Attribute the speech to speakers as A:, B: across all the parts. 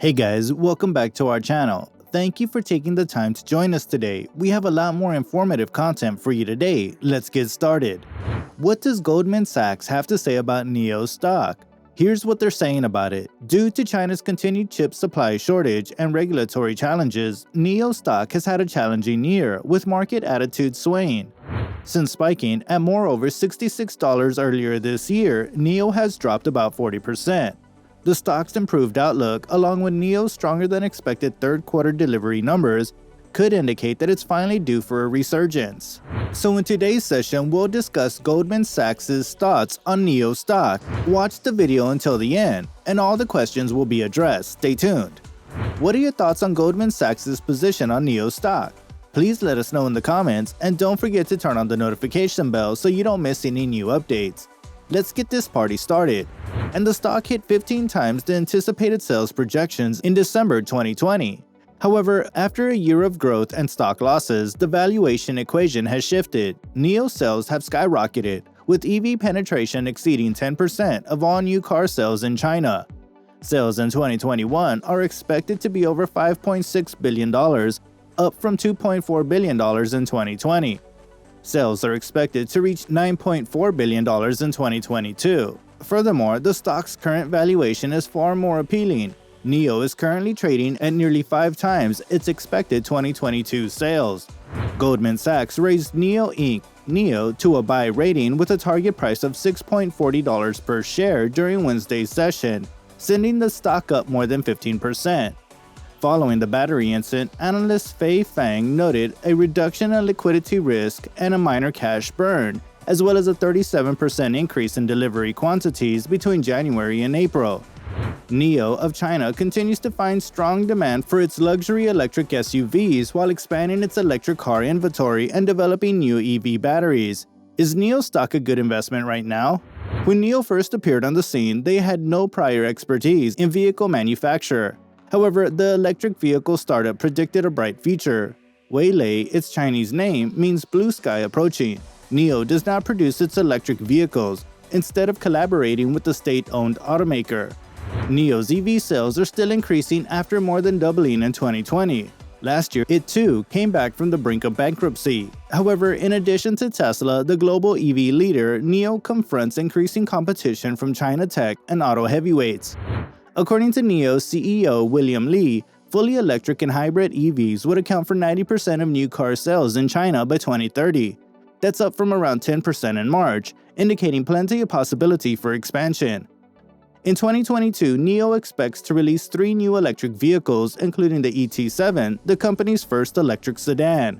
A: Hey guys, welcome back to our channel. Thank you for taking the time to join us today. We have a lot more informative content for you today. Let's get started. What does Goldman Sachs have to say about NIO stock? Here's what they're saying about it. Due to China's continued chip supply shortage and regulatory challenges, NIO stock has had a challenging year, with market attitude swaying. Since spiking at over $66 earlier this year, NIO has dropped about 40%. The stock's improved outlook, along with NIO's stronger-than-expected third-quarter delivery numbers, could indicate that it's finally due for a resurgence. So in today's session, we'll discuss Goldman Sachs' thoughts on NIO stock. Watch the video until the end, and all the questions will be addressed. Stay tuned. What are your thoughts on Goldman Sachs' position on NIO stock? Please let us know in the comments, and don't forget to turn on the notification bell so you don't miss any new updates. Let's get this party started. And the stock hit 15 times the anticipated sales projections in December 2020. However, after a year of growth and stock losses, the valuation equation has shifted. NIO sales have skyrocketed, with EV penetration exceeding 10% of all new car sales in China. Sales in 2021 are expected to be over $5.6 billion, up from $2.4 billion in 2020. Sales are expected to reach $9.4 billion in 2022. Furthermore, the stock's current valuation is far more appealing. NIO is currently trading at nearly 5 times its expected 2022 sales. Goldman Sachs raised NIO Inc. NIO to a buy rating with a target price of $6.40 per share during Wednesday's session, sending the stock up more than 15%. Following the battery incident, analyst Fei Fang noted a reduction in liquidity risk and a minor cash burn, as well as a 37% increase in delivery quantities between January and April. NIO of China continues to find strong demand for its luxury electric SUVs while expanding its electric car inventory and developing new EV batteries. Is NIO stock a good investment right now? When NIO first appeared on the scene, they had no prior expertise in vehicle manufacture. However, the electric vehicle startup predicted a bright future. Weilei, its Chinese name, means blue sky approaching. NIO does not produce its electric vehicles, instead of collaborating with the state-owned automaker. NIO's EV sales are still increasing after more than doubling in 2020. Last year, it too came back from the brink of bankruptcy. However, in addition to Tesla, the global EV leader, NIO confronts increasing competition from China tech and auto heavyweights. According to NIO CEO William Li, fully electric and hybrid EVs would account for 90% of new car sales in China by 2030. That's up from around 10% in March, indicating plenty of possibility for expansion. In 2022, NIO expects to release 3 new electric vehicles, including the ET7, the company's first electric sedan.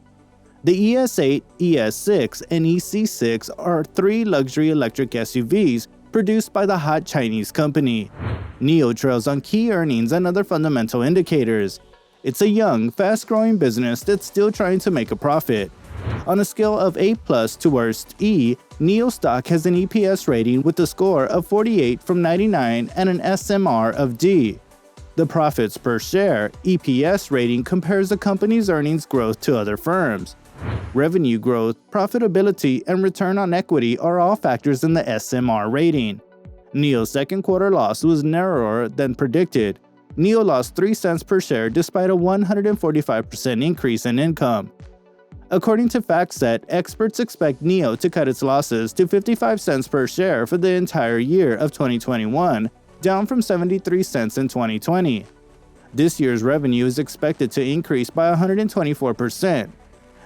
A: The ES8, ES6, and EC6 are 3 luxury electric SUVs produced by the hot Chinese company. NIO trails on key earnings and other fundamental indicators. It's a young, fast-growing business that's still trying to make a profit. On a scale of A+ to worst E, NIO stock has an EPS rating with a score of 48 from 99 and an SMR of D. The profits per share (EPS) rating compares the company's earnings growth to other firms. Revenue growth, profitability, and return on equity are all factors in the SMR rating. NIO's second quarter loss was narrower than predicted. NIO lost 3 cents per share despite a 145% increase in income. According to FactSet, experts expect NIO to cut its losses to 55 cents per share for the entire year of 2021, down from 73 cents in 2020. This year's revenue is expected to increase by 124%.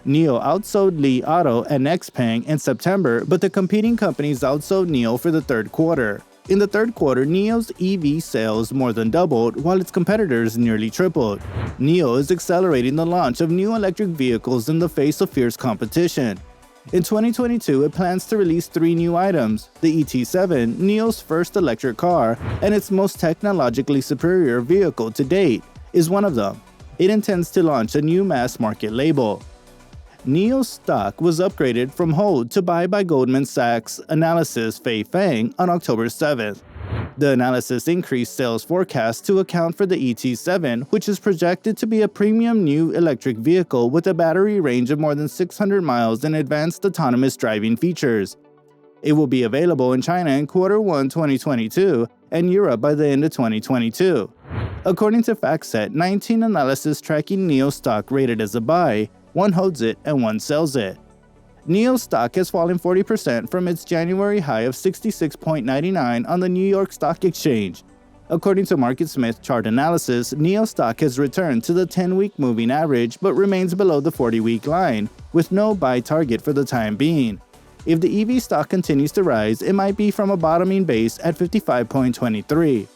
A: NIO outsold Li Auto and XPeng in September, but the competing companies outsold NIO for the third quarter. In the third quarter, NIO's EV sales more than doubled, while its competitors nearly tripled. NIO is accelerating the launch of new electric vehicles in the face of fierce competition. In 2022, it plans to release 3 new items. The ET7, NIO's first electric car, and its most technologically superior vehicle to date, is one of them. It intends to launch a new mass-market label. NIO stock was upgraded from hold to buy by Goldman Sachs analyst Fei Fang on October 7th. The analysis increased sales forecast to account for the ET7, which is projected to be a premium new electric vehicle with a battery range of more than 600 miles and advanced autonomous driving features. It will be available in China in Q1 2022 and Europe by the end of 2022. According to FactSet, 19 analysis tracking NIO stock rated as a buy, one holds it and one sells it. NIO stock has fallen 40% from its January high of 66.99 on the New York Stock Exchange. According to MarketSmith chart analysis, NIO stock has returned to the 10-week moving average but remains below the 40-week line, with no buy target for the time being. If the EV stock continues to rise, it might be from a bottoming base at 55.23.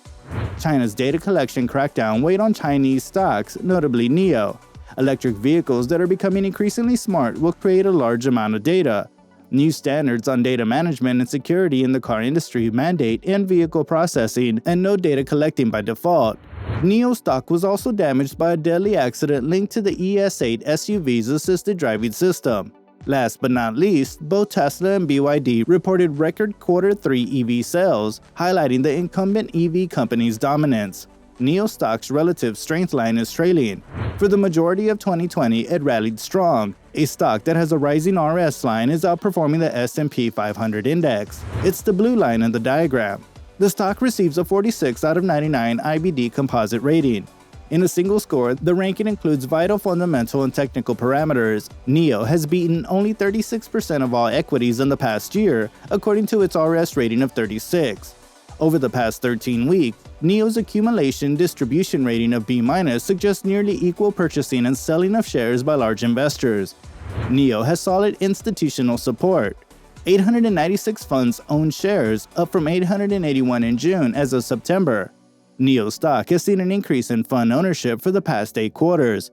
A: China's data collection crackdown weighed on Chinese stocks, notably NIO. Electric vehicles that are becoming increasingly smart will create a large amount of data. New standards on data management and security in the car industry mandate in-vehicle processing and no data collecting by default. NIO stock was also damaged by a deadly accident linked to the ES8 SUV's assisted driving system. Last but not least, both Tesla and BYD reported record Q3 EV sales, highlighting the incumbent EV company's dominance. NIO stock's relative strength line is trailing. For the majority of 2020, it rallied strong. A stock that has a rising RS line is outperforming the S&P 500 index. It's the blue line in the diagram. The stock receives a 46 out of 99 IBD composite rating. In a single score, the ranking includes vital fundamental and technical parameters. NIO has beaten only 36% of all equities in the past year, according to its RS rating of 36. Over the past 13 weeks, NIO's accumulation distribution rating of B- suggests nearly equal purchasing and selling of shares by large investors. NIO has solid institutional support. 896 funds own shares, up from 881 in June as of September. NIO stock has seen an increase in fund ownership for the past 8 quarters.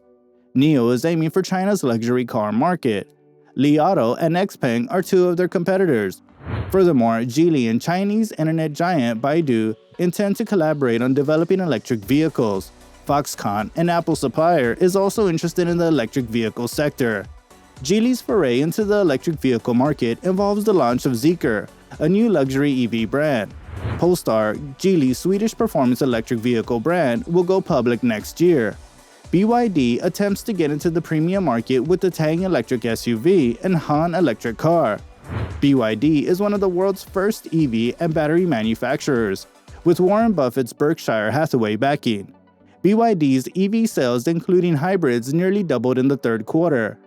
A: NIO is aiming for China's luxury car market. Li Auto and XPeng are two of their competitors. Furthermore, Geely and Chinese internet giant Baidu intend to collaborate on developing electric vehicles. Foxconn, an Apple supplier, is also interested in the electric vehicle sector. Geely's foray into the electric vehicle market involves the launch of Zeekr, a new luxury EV brand. Polestar, Geely's Swedish performance electric vehicle brand, will go public next year. BYD attempts to get into the premium market with the Tang electric SUV and Han electric car. BYD is one of the world's first EV and battery manufacturers, with Warren Buffett's Berkshire Hathaway backing. BYD's EV sales, including hybrids, nearly doubled in the third quarter.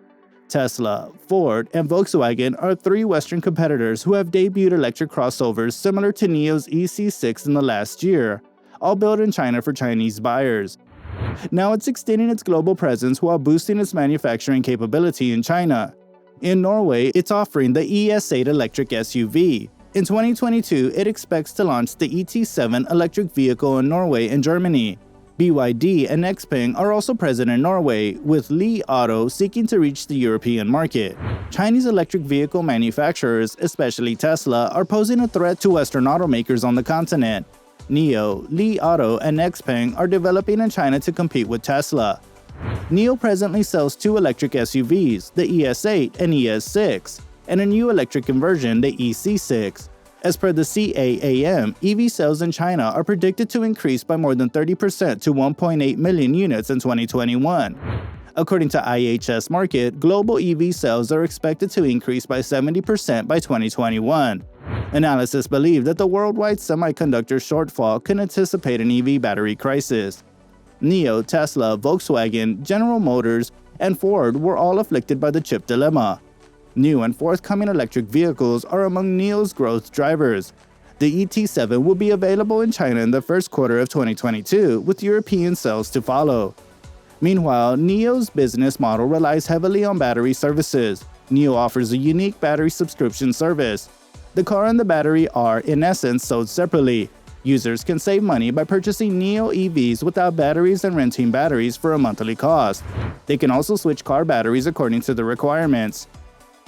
A: Tesla, Ford, and Volkswagen are 3 Western competitors who have debuted electric crossovers similar to NIO's EC6 in the last year, all built in China for Chinese buyers. Now it's extending its global presence while boosting its manufacturing capability in China. In Norway, it's offering the ES8 electric SUV. In 2022, it expects to launch the ET7 electric vehicle in Norway and Germany. BYD and XPeng are also present in Norway, with Li Auto seeking to reach the European market. Chinese electric vehicle manufacturers, especially Tesla, are posing a threat to Western automakers on the continent. NIO, Li Auto, and XPeng are developing in China to compete with Tesla. NIO presently sells 2 electric SUVs, the ES8 and ES6, and a new electric conversion, the EC6. As per the CAAM, EV sales in China are predicted to increase by more than 30% to 1.8 million units in 2021. According to IHS Markit, global EV sales are expected to increase by 70% by 2021. Analysts believe that the worldwide semiconductor shortfall could anticipate an EV battery crisis. NIO, Tesla, Volkswagen, General Motors, and Ford were all afflicted by the chip dilemma. New and forthcoming electric vehicles are among NIO's growth drivers. The ET7 will be available in China in the first quarter of 2022, with European sales to follow. Meanwhile, NIO's business model relies heavily on battery services. NIO offers a unique battery subscription service. The car and the battery are, in essence, sold separately. Users can save money by purchasing NIO EVs without batteries and renting batteries for a monthly cost. They can also switch car batteries according to the requirements.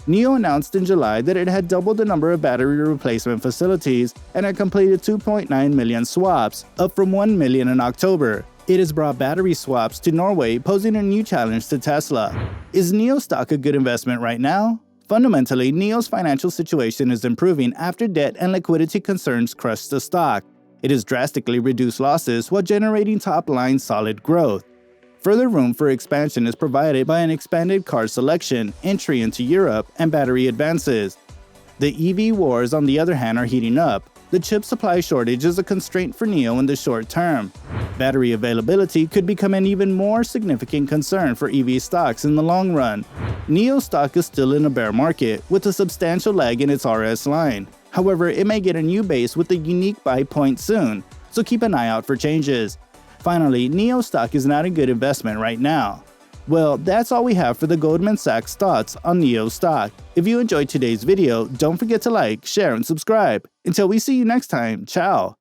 A: NIO announced in July that it had doubled the number of battery replacement facilities and had completed 2.9 million swaps, up from 1 million in October. It has brought battery swaps to Norway, posing a new challenge to Tesla. Is NIO stock a good investment right now? Fundamentally, NIO's financial situation is improving after debt and liquidity concerns crushed the stock. It has drastically reduced losses while generating top-line solid growth. Further room for expansion is provided by an expanded car selection, entry into Europe, and battery advances. The EV wars, on the other hand, are heating up. The chip supply shortage is a constraint for NIO in the short term. Battery availability could become an even more significant concern for EV stocks in the long run. NIO stock is still in a bear market, with a substantial lag in its RS line. However, it may get a new base with a unique buy point soon, so keep an eye out for changes. Finally, NIO stock is not a good investment right now. Well, that's all we have for the Goldman Sachs thoughts on NIO stock. If you enjoyed today's video, don't forget to like, share, and subscribe. Until we see you next time, ciao!